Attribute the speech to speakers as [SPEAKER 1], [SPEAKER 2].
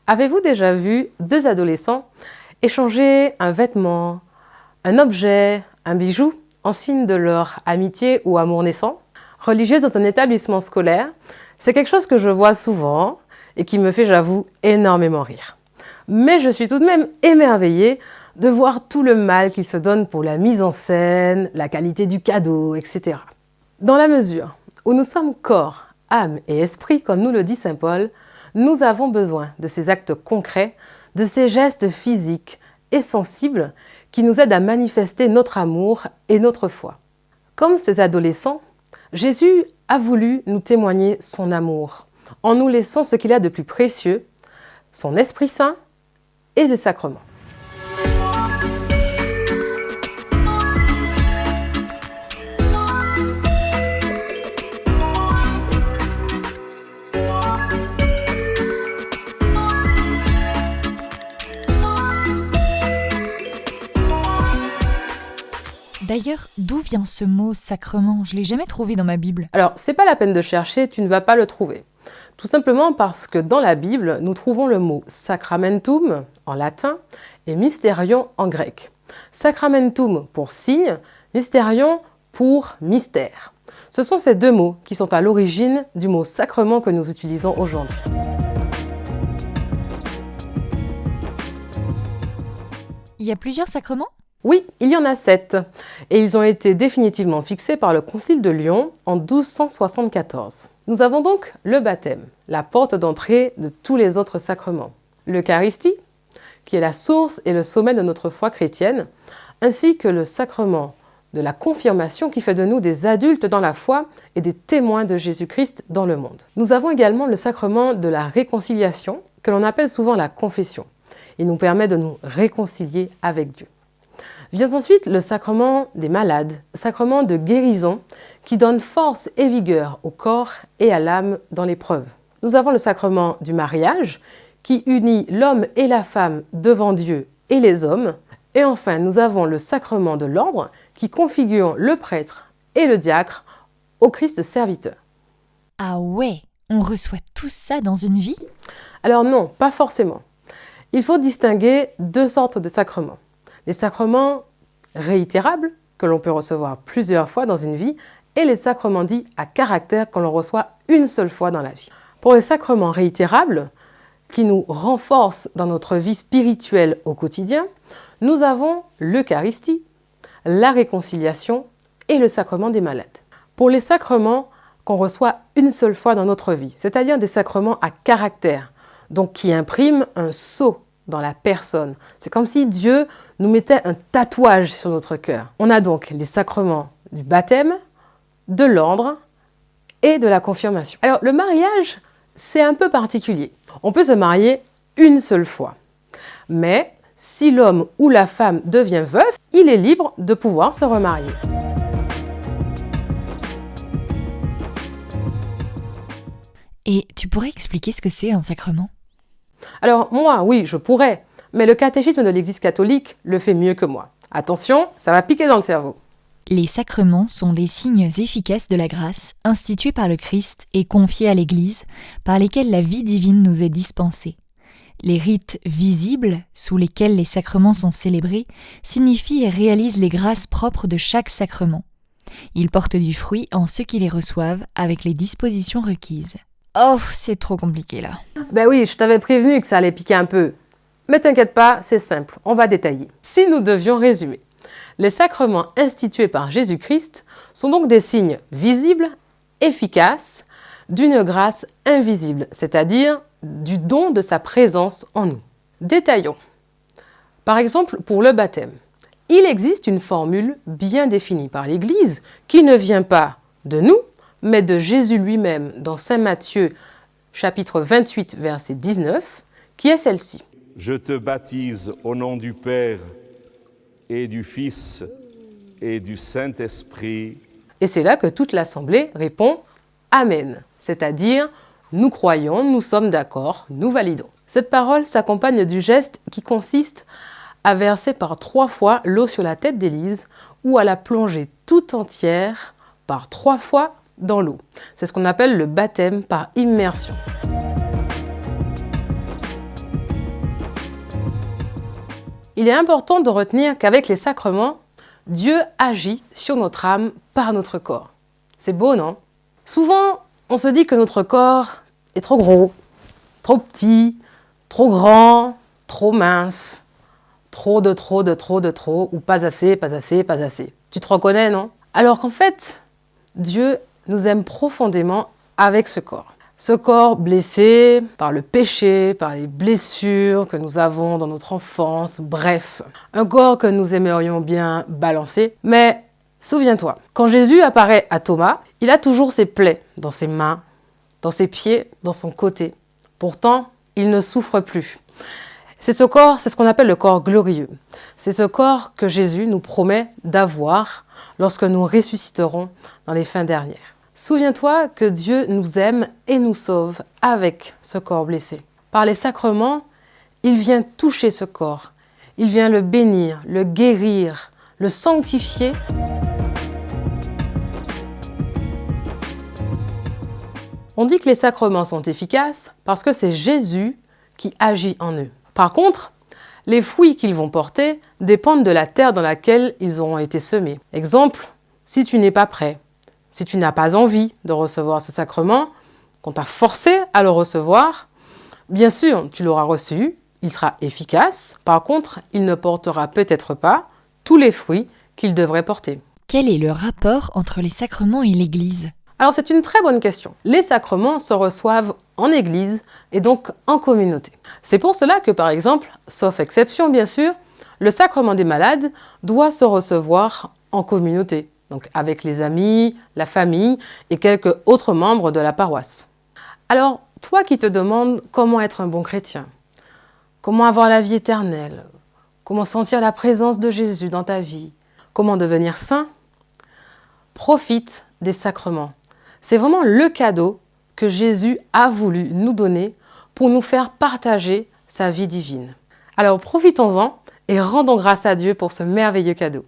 [SPEAKER 1] Avez-vous déjà vu deux adolescents échanger un vêtement, un objet, un bijou en signe de leur amitié ou amour naissant? Religieuse dans un établissement scolaire, c'est quelque chose que je vois souvent et qui me fait, j'avoue, énormément rire. Mais je suis tout de même émerveillée de voir tout le mal qu'ils se donnent pour la mise en scène, la qualité du cadeau, etc. Dans la mesure où nous sommes corps, âme et esprit, comme nous le dit saint Paul, nous avons besoin de ces actes concrets, de ces gestes physiques et sensibles qui nous aident à manifester notre amour et notre foi. Comme ces adolescents, Jésus a voulu nous témoigner son amour en nous laissant ce qu'il a de plus précieux, son Esprit Saint et les sacrements.
[SPEAKER 2] D'ailleurs, d'où vient ce mot sacrement? Je ne l'ai jamais trouvé dans ma Bible.
[SPEAKER 1] Alors, c'est pas la peine de chercher, tu ne vas pas le trouver. Tout simplement parce que dans la Bible, nous trouvons le mot sacramentum en latin et mysterion en grec. Sacramentum pour signe, mysterion pour mystère. Ce sont ces deux mots qui sont à l'origine du mot sacrement que nous utilisons aujourd'hui.
[SPEAKER 2] Il y a plusieurs sacrements?
[SPEAKER 1] Oui, il y en a 7, et ils ont été définitivement fixés par le Concile de Lyon en 1274. Nous avons donc le baptême, la porte d'entrée de tous les autres sacrements, l'Eucharistie, qui est la source et le sommet de notre foi chrétienne, ainsi que le sacrement de la confirmation qui fait de nous des adultes dans la foi et des témoins de Jésus-Christ dans le monde. Nous avons également le sacrement de la réconciliation, que l'on appelle souvent la confession. Il nous permet de nous réconcilier avec Dieu. Vient ensuite le sacrement des malades, sacrement de guérison qui donne force et vigueur au corps et à l'âme dans l'épreuve. Nous avons le sacrement du mariage qui unit l'homme et la femme devant Dieu et les hommes. Et enfin, nous avons le sacrement de l'ordre qui configure le prêtre et le diacre au Christ serviteur.
[SPEAKER 2] Ah ouais, on reçoit tout ça dans une vie?
[SPEAKER 1] Alors non, pas forcément. Il faut distinguer deux sortes de sacrements. Les sacrements réitérables, que l'on peut recevoir plusieurs fois dans une vie, et les sacrements dits à caractère que l'on reçoit une seule fois dans la vie. Pour les sacrements réitérables, qui nous renforcent dans notre vie spirituelle au quotidien, nous avons l'Eucharistie, la réconciliation et le sacrement des malades. Pour les sacrements qu'on reçoit une seule fois dans notre vie, c'est-à-dire des sacrements à caractère, donc qui impriment un sceau dans la personne. C'est comme si Dieu nous mettait un tatouage sur notre cœur. On a donc les sacrements du baptême, de l'ordre et de la confirmation. Alors le mariage, c'est un peu particulier. On peut se marier une seule fois. Mais si l'homme ou la femme devient veuf, il est libre de pouvoir se remarier.
[SPEAKER 2] Et tu pourrais expliquer ce que c'est un sacrement?
[SPEAKER 1] Alors moi, oui, je pourrais, mais le catéchisme de l'Église catholique le fait mieux que moi. Attention, ça va piquer dans le cerveau.
[SPEAKER 2] Les sacrements sont des signes efficaces de la grâce, institués par le Christ et confiés à l'Église, par lesquels la vie divine nous est dispensée. Les rites visibles, sous lesquels les sacrements sont célébrés, signifient et réalisent les grâces propres de chaque sacrement. Ils portent du fruit en ceux qui les reçoivent, avec les dispositions requises. Oh, c'est trop compliqué là.
[SPEAKER 1] Ben oui, je t'avais prévenu que ça allait piquer un peu. Mais t'inquiète pas, c'est simple, on va détailler. Si nous devions résumer, les sacrements institués par Jésus-Christ sont donc des signes visibles, efficaces, d'une grâce invisible, c'est-à-dire du don de sa présence en nous. Détaillons. Par exemple, pour le baptême, il existe une formule bien définie par l'Église qui ne vient pas de nous, mais de Jésus lui-même dans saint Matthieu, chapitre 28, verset 19, qui est celle-ci.
[SPEAKER 3] « Je te baptise au nom du Père et du Fils et du Saint-Esprit. »
[SPEAKER 1] Et c'est là que toute l'Assemblée répond « Amen », c'est-à-dire « Nous croyons, nous sommes d'accord, nous validons ». Cette parole s'accompagne du geste qui consiste à verser par 3 fois l'eau sur la tête d'Élise ou à la plonger tout entière par 3 fois dans l'eau. C'est ce qu'on appelle le baptême par immersion. Il est important de retenir qu'avec les sacrements, Dieu agit sur notre âme par notre corps. C'est beau, non? Souvent, on se dit que notre corps est trop gros, trop petit, trop grand, trop mince, trop, ou pas assez, pas assez, pas assez. Tu te reconnais, non? Alors qu'en fait, Dieu nous aime profondément avec ce corps. Ce corps blessé par le péché, par les blessures que nous avons dans notre enfance, bref, un corps que nous aimerions bien balancer. Mais souviens-toi, quand Jésus apparaît à Thomas, il a toujours ses plaies dans ses mains, dans ses pieds, dans son côté. Pourtant, il ne souffre plus. C'est ce corps, c'est ce qu'on appelle le corps glorieux. C'est ce corps que Jésus nous promet d'avoir lorsque nous ressusciterons dans les fins dernières. Souviens-toi que Dieu nous aime et nous sauve avec ce corps blessé. Par les sacrements, il vient toucher ce corps. Il vient le bénir, le guérir, le sanctifier. On dit que les sacrements sont efficaces parce que c'est Jésus qui agit en eux. Par contre, les fruits qu'ils vont porter dépendent de la terre dans laquelle ils auront été semés. Exemple, si tu n'es pas prêt, si tu n'as pas envie de recevoir ce sacrement, qu'on t'a forcé à le recevoir, bien sûr, tu l'auras reçu, il sera efficace. Par contre, il ne portera peut-être pas tous les fruits qu'il devrait porter.
[SPEAKER 2] Quel est le rapport entre les sacrements et l'Église ?
[SPEAKER 1] Alors c'est une très bonne question. Les sacrements se reçoivent en église et donc en communauté. C'est pour cela que par exemple, sauf exception bien sûr, le sacrement des malades doit se recevoir en communauté, donc avec les amis, la famille et quelques autres membres de la paroisse. Alors, toi qui te demandes comment être un bon chrétien, comment avoir la vie éternelle, comment sentir la présence de Jésus dans ta vie, comment devenir saint, profite des sacrements. C'est vraiment le cadeau que Jésus a voulu nous donner pour nous faire partager sa vie divine. Alors profitons-en et rendons grâce à Dieu pour ce merveilleux cadeau.